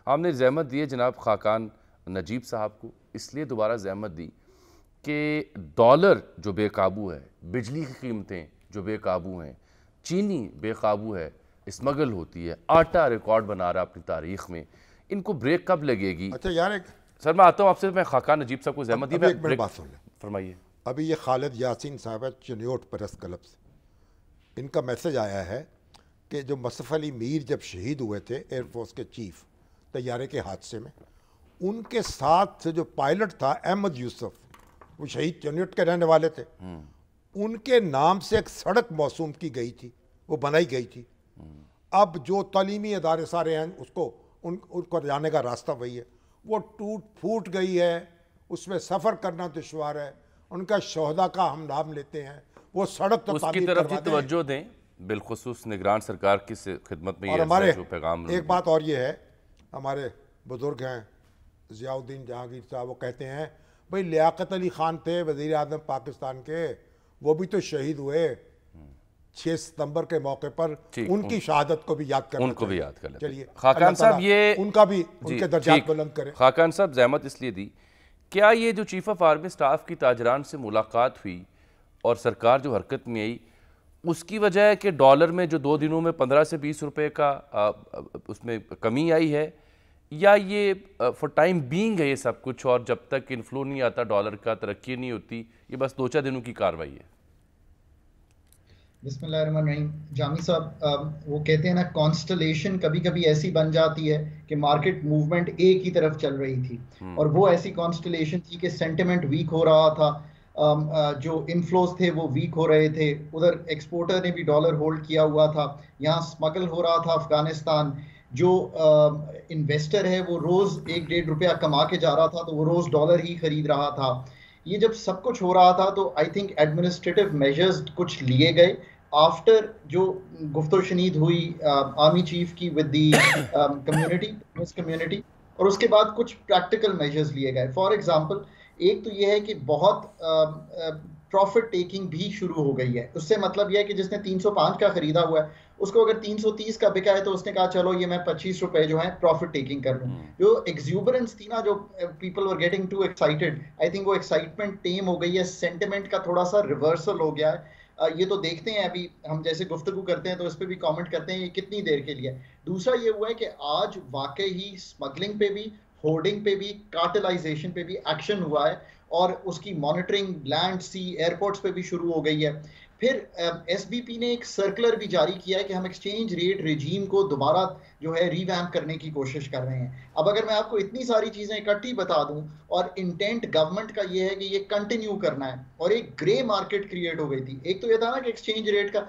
आपने जहमत दी है जनाब खाकान नजीब साहब को, इसलिए दोबारा जहमत दी कि डॉलर जो बेकाबू है, बिजली की कीमतें जो बेकाबू हैं, चीनी बेकाबू है, स्मगल होती है, आटा रिकॉर्ड बना रहा है अपनी तारीख में, इनको ब्रेक कब लगेगी? अच्छा यार सर मैं आता हूँ आपसे, मैं खाकान नजीब साहब को जहमत दी, अभी एक मिनट बात सुन लें। फरमाइए। अभी ये खालिद यासीन साहब है चिन्योट प्रेस क्लब से, इनका मैसेज आया है कि जो मसफ़ अली मीर जब शहीद हुए थे एयरफोर्स के चीफ तैयारे के हादसे में, उनके साथ से जो पायलट था अहमद यूसुफ, वो शहीद चिन्योट के रहने वाले थे, उनके नाम से एक सड़क मौसूम की गई थी, वो बनाई गई थी। अब जो तालीमी अदारे सारे हैं उनको जाने का रास्ता वही है, वो टूट फूट गई है, उसमें सफ़र करना दुश्वार है, उनका शोहदा का हम नाम लेते हैं, वो सड़क तो उसकी तरफ भी तवज्जो दें, बिलखुसूस निगरान सरकार की खिदमत में। और हमारे जो पैगाम एक बात और ये है, हमारे बुजुर्ग हैं ज़ियाउद्दीन जहांगीर साहब, वो कहते हैं भाई लियाकत अली खान थे वज़ीर आज़म पाकिस्तान के, वो भी तो शहीद हुए 6 सितंबर के मौके पर, उनकी शहादत को भी याद करना, उनको भी याद कर लेते। चलिए खाकान साहब ये उनका भी उनके दर्जात बुलंद करें। खाकान साहब जहमत इसलिए दी, क्या ये जो चीफ ऑफ आर्मी स्टाफ की ताजरान से मुलाकात हुई और सरकार जो हरकत में आई, उसकी वजह है कि डॉलर में जो 2 दिनों में 15 से 20 रुपए का उसमें कमी आई है, या ये फॉर टाइम बीइंग है ये सब कुछ, और जब तक इन्फ्लो नहीं आता डॉलर का, तरक्की नहीं होती, ये बस 2-4 दिनों की कार्रवाई है? बिस्मिल्लाहिर्रहमानिर्रहीम। जामी साहब, वो कहते हैं ना, कॉन्स्टलेशन कभी कभी ऐसी बन जाती है कि मार्केट मूवमेंट एक ही तरफ चल रही थी, और वो ऐसी कॉन्स्टलेशन थी कि सेंटिमेंट वीक हो रहा था, जो इनफ्लोज थे वो वीक हो रहे थे, उधर एक्सपोर्टर ने भी डॉलर होल्ड किया हुआ था, यहाँ स्मगल हो रहा था अफगानिस्तान, जो इन्वेस्टर है वो रोज 1-1.5 रुपया कमा के जा रहा था, तो वो रोज डॉलर ही खरीद रहा था। ये जब सब कुछ हो रहा था तो आई थिंक एडमिनिस्ट्रेटिव मेजर्स कुछ लिए गए आफ्टर जो गुफ्तो शनीद हुई आर्मी चीफ की विद दी कम्युनिटी, और उसके बाद कुछ प्रैक्टिकल मेजर्स लिए गए। फॉर एग्जांपल, एक तो ये है कि बहुत प्रॉफिट टेकिंग भी शुरू हो गई है। उससे मतलब यह है कि जिसने 305 का खरीदा हुआ है, उसको अगर 330 का बिका है तो उसने कहा चलो ये मैं 25 रुपए जो है प्रॉफिट टेकिंग कर लूं। जो एक्सुबरेंस थी ना, जो people were getting to excited, I think वो एक्साइटमेंट टेम हो गई है, सेंटिमेंट का थोड़ा सा रिवर्सल हो गया है। ये तो देखते हैं, अभी हम जैसे गुफ्तगू करते हैं तो इस पर भी कमेंट करते हैं ये कितनी देर के लिए। दूसरा ये हुआ है कि आज वाकई ही स्मगलिंग पे भी, होर्डिंग पे भी, कार्टेलाइजेशन पे भी एक्शन हुआ है, और उसकी मॉनिटरिंग लैंड, सी, एयरपोर्ट्स पे भी शुरू हो गई है। फिर एसबीपी ने एक सर्कुलर भी जारी किया है कि हम एक्सचेंज रेट रिजीम को दोबारा जो है रिवैम्प करने की कोशिश कर रहे हैं। अब अगर मैं आपको इतनी सारी चीजें इकट्ठी बता दूं, और इंटेंट गवर्नमेंट का ये है कि ये कंटिन्यू करना है, और एक ग्रे मार्केट क्रिएट हो गई थी। एक तो ये था ना कि एक्सचेंज रेट का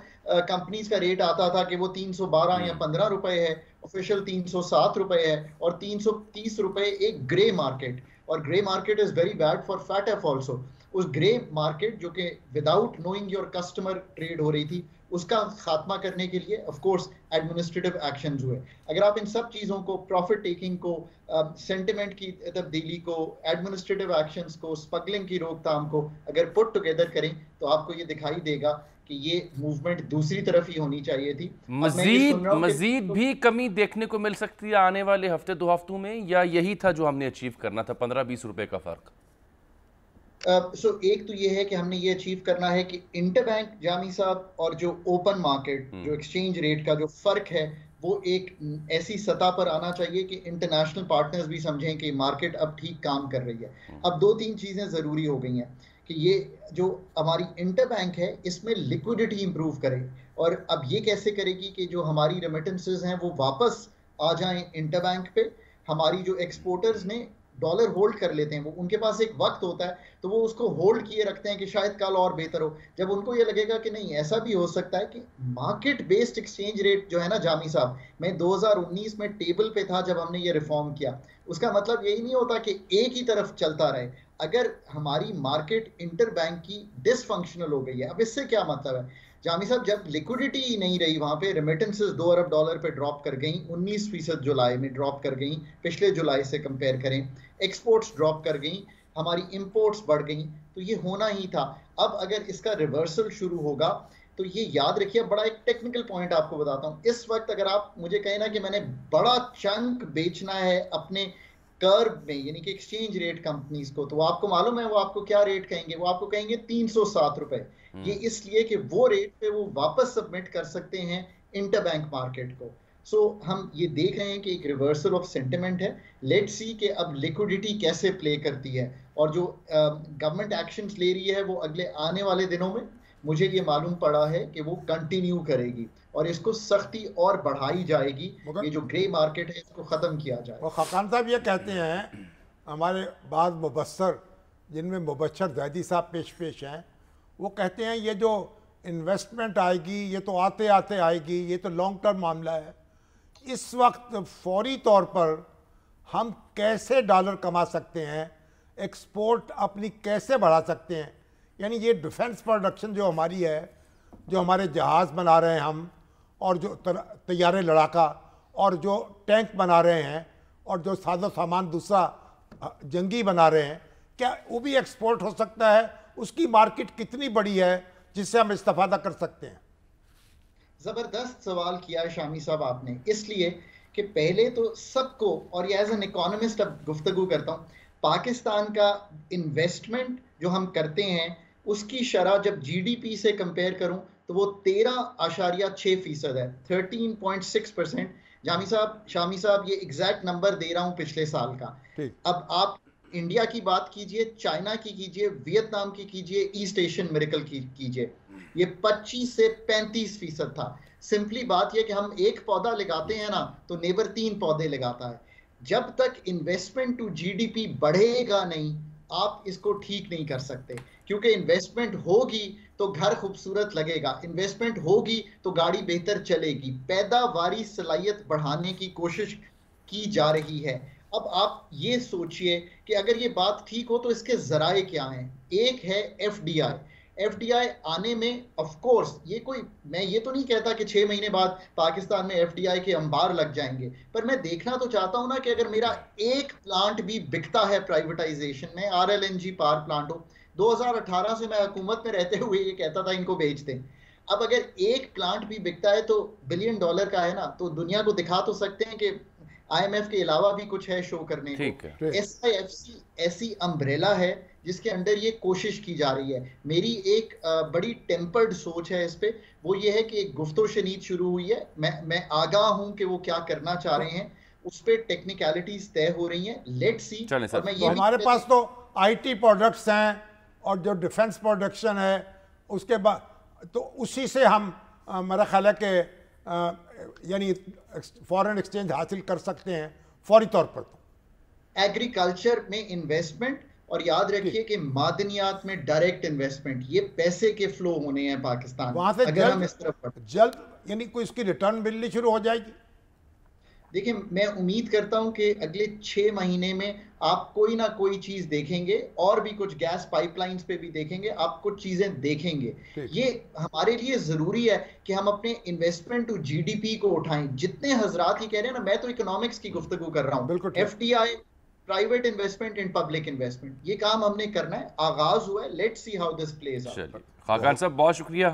कंपनीज का रेट आता था कि वो 312 या 15 रुपए है, ऑफिशियल 307 रुपए है, और 330 रुपए एक ग्रे मार्केट, और grey market is very bad for FATF also. उस ग्रे मार्केट जो कि without knowing your customer trade हो रही थी, उसका खात्मा करने के लिए ऑफ कोर्स एडमिनिस्ट्रेटिव एक्शंस हुए। अगर आप इन सब चीज़ों को, प्रॉफिट टेकिंग को, सेंटिमेंट की तब्दीली को, एडमिनिस्ट्रेटिव एक्शंस को, स्मगलिंग की रोकथाम को अगर पुट टुगेदर करें तो आपको ये दिखाई देगा कि ये मूवमेंट दूसरी तरफ ही होनी चाहिए थी। मजीद भी कमी देखने को मिल सकती है आने वाले हफ्ते 2 हफ्तों में, या यही था जो हमने अचीव करना था, 15-20 रुपए का फर्क? एक तो ये है कि हमने ये अचीव करना है कि इंटरबैंक जामी साहब और जो ओपन मार्केट, जो एक्सचेंज रेट का जो फर्क है, वो एक ऐसी सतह पर आना चाहिए कि इंटरनेशनल पार्टनर्स भी समझें कि मार्केट अब ठीक काम कर रही है। अब 2-3 चीजें जरूरी हो गई हैं कि ये जो हमारी इंटरबैंक है इसमें लिक्विडिटी इंप्रूव करे, और अब ये कैसे करेगी कि जो हमारी रेमिटेंसेस हैं वो वापस आ जाएं इंटरबैंक पे। हमारी जो एक्सपोर्टर्स ने डॉलर होल्ड कर लेते हैं, वो उनके पास एक वक्त होता है तो वो उसको होल्ड किए रखते हैं कि शायद कल और बेहतर हो। जब उनको ये लगेगा कि नहीं, ऐसा भी हो सकता है कि मार्केट बेस्ड एक्सचेंज रेट जो है ना जामी साहब, मैं 2019 में टेबल पे था जब हमने ये रिफॉर्म किया, उसका मतलब यही नहीं होता कि एक ही तरफ चलता रहे। अगर हमारी मार्केट इंटरबैंक की डिसफंक्शनल हो गई है, अब इससे क्या मतलब है जामी साहब, जब लिक्विडिटी ही नहीं रही वहां पे, रेमिटेंसेस 2 अरब डॉलर पे ड्रॉप कर गई, 19% जुलाई में ड्रॉप कर गई, पिछले जुलाई से कंपेयर करें, एक्सपोर्ट्स ड्रॉप कर गई, हमारी इंपोर्ट्स बढ़ गई, तो ये होना ही था। अब अगर इसका रिवर्सल शुरू होगा, तो ये याद रखिए। बड़ा एक टेक्निकल पॉइंट आपको बताता हूँ, इस वक्त अगर आप मुझे कहें ना कि मैंने बड़ा चंक बेचना है अपने कर्व में, यानी कि एक्सचेंज रेट कंपनीज को, तो आपको मालूम है वो आपको क्या रेट कहेंगे? वो आपको कहेंगे 307 रुपए। ये इसलिए कि वो रेट पे वो वापस सबमिट कर सकते हैं इंटरबैंक मार्केट को। सो हम ये देख रहे हैं कि एक रिवर्सल ऑफ सेंटिमेंट है। लेट्स सी कि अब लिक्विडिटी कैसे प्ले करती है, और जो गवर्नमेंट एक्शंस ले रही है वो अगले आने वाले दिनों में मुझे ये मालूम पड़ा है कि वो कंटिन्यू करेगी और इसको सख्ती और बढ़ाई जाएगी। ये जो ग्रे मार्केट है इसको ख़त्म किया जाए। और खाकान साहब ये कहते हैं, हमारे बाद मुबस्सर जिनमें मुबश्शर ज़ैदी साहब पेश हैं, वो कहते हैं ये जो इन्वेस्टमेंट आएगी ये तो आते आते आएगी, ये तो लॉन्ग टर्म मामला है। इस वक्त फौरी तौर पर हम कैसे डॉलर कमा सकते हैं, एक्सपोर्ट अपनी कैसे बढ़ा सकते हैं? यानी ये डिफेंस प्रोडक्शन जो हमारी है, जो हमारे जहाज़ बना रहे हैं हम, और जो तैयारे लड़ाका, और जो टैंक बना रहे हैं, और जो साजो सामान दूसरा जंगी बना रहे हैं, क्या वो भी एक्सपोर्ट हो सकता है? उसकी मार्केट कितनी बड़ी है जिससे हम इस्तेफादा कर सकते हैं? ज़बरदस्त सवाल किया है शामी साहब आपने, इसलिए कि पहले तो सबको, और ये एज एन इकोनॉमिस्ट अब गुफ्तगू करता हूँ, पाकिस्तान का इन्वेस्टमेंट जो हम करते हैं उसकी शरह जब जीडीपी से कंपेयर करूं तो वो 13.6% है, 13.6%। शामी साहब ये एग्जैक्ट नंबर दे रहा हूं पिछले साल का। अब आप इंडिया की बात कीजिए, चाइना की कीजिए, वियतनाम की कीजिए, ईस्ट एशियन मिरेकल की कीजिए, ये 25 से 35% था। सिंपली बात यह कि हम एक पौधा लगाते हैं ना तो नेबर 3 पौधे लगाता है। जब तक इन्वेस्टमेंट टू जीडीपी बढ़ेगा नहीं, आप इसको ठीक नहीं कर सकते, क्योंकि इन्वेस्टमेंट होगी तो घर खूबसूरत लगेगा, इन्वेस्टमेंट होगी तो गाड़ी बेहतर चलेगी, पैदावारी सलाहियत बढ़ाने की कोशिश की जा रही है। अब आप ये सोचिए कि अगर ये बात ठीक हो तो इसके जराए क्या हैं? एक है एफडीआई आने में, ऑफ कोर्स ये कोई, मैं ये तो नहीं कहता कि 6 महीने बाद पाकिस्तान में एफडीआई के अंबार लग जाएंगे, पर मैं देखना तो चाहता हूं ना कि अगर मेरा एक प्लांट भी बिकता है प्राइवेटाइजेशन में, आरएलएनजी पावर प्लांट हो, 2018 से मैं हुकूमत में रहते हुए ये कहता था इनको बेच दें। अब अगर एक प्लांट भी बिकता है तो $1 बिलियन का है ना, तो दुनिया को दिखा तो सकते हैं कि आईएमएफ के अलावा भी कुछ है शो करने को। एसआईएफसी ऐसी अम्ब्रेला है जिसके अंडर ये कोशिश की जा रही है। मेरी एक बड़ी टेम्पर्ड सोच है इस पे, वो ये है कि एक गुफ्तो शनीद शुरू हुई है, मैं आगाह हूं कि वो क्या करना चाह रहे हैं, उस पे टेक्निकलिटीज तय हो रही हैं। Let's see. और मैं ये हमारे पास तो आईटी प्रोडक्ट्स हैं और जो डिफेंस प्रोडक्शन है उसके बाद तो उसी से हम मेरा ख्याल है कि यानी फॉरेन एक्सचेंज हासिल कर सकते हैं फौरी तौर पर। तो एग्रीकल्चर में इन्वेस्टमेंट, और याद रखिए कि मादनियात में डायरेक्ट इन्वेस्टमेंट, ये पैसे के फ्लो होने हैं पाकिस्तान वहां से अगर हम इस तरफ जल्द यानी कोई इसकी रिटर्न मिलनी शुरू हो जाएगी। देखिए, मैं उम्मीद करता हूं कि अगले 6 महीने में आप कोई ना कोई चीज देखेंगे, और भी कुछ गैस पाइपलाइंस पे भी देखेंगे, आप कुछ चीजें देखेंगे। ये हमारे लिए जरूरी है कि हम अपने इन्वेस्टमेंट टू जीडीपी को उठाएं। जितने हजरात ही कह रहे हैं ना, मैं तो इकोनॉमिक्स की गुफ्तगू कर रहा हूँ, FDI, private investment in public investment, ये काम हमने करना है, आगाज हुआ है। Let's see how this plays out. Khaqan साहब बहुत शुक्रिया